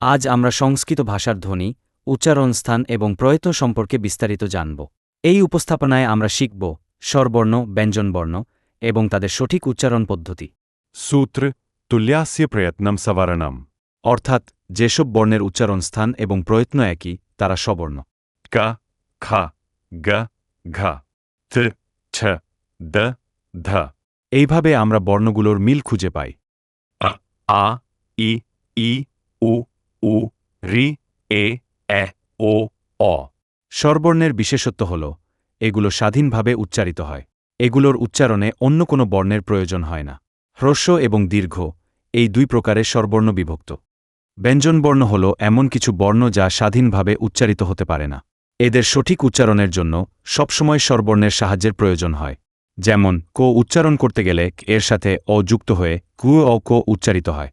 আজ আমরা সংস্কৃত ভাষার ধ্বনি, উচ্চারণ স্থান এবং প্রয়ত্ন সম্পর্কে বিস্তারিত জানব। এই উপস্থাপনায় আমরা শিখব স্বরবর্ণ, ব্যঞ্জনবর্ণ এবং তাদের সঠিক উচ্চারণ পদ্ধতি। सूत्र तुल्यास्य प्रयत्नं सवरणम् অর্থাৎ যেসব বর্ণের উচ্চারণ স্থান এবং প্রয়ত্ন একই তারা স্ববর্ণ। क ख ग घ थ ছ দ ধ। এইভাবে আমরা বর্ণগুলোর মিল খুঁজে পাই। আ ই ই উ উ রি এ এ ও অ। স্বরবর্ণের বিশেষত্ব হল এগুলো স্বাধীনভাবে উচ্চারিত হয়। এগুলোর উচ্চারণে অন্য কোনো বর্ণের প্রয়োজন হয় না। হ্রস্ব এবং দীর্ঘ এই দুই প্রকারে স্বরবর্ণ বিভক্ত। ব্যঞ্জনবর্ণ হল এমন কিছু বর্ণ যা স্বাধীনভাবে উচ্চারিত হতে পারে না। এদের সঠিক উচ্চারণের জন্য সবসময় স্বরবর্ণের সাহায্যের প্রয়োজন হয়। যেমন ক উচ্চারণ করতে গেলে এর সাথে অ যুক্ত হয়ে কু ও ক উচ্চারিত হয়।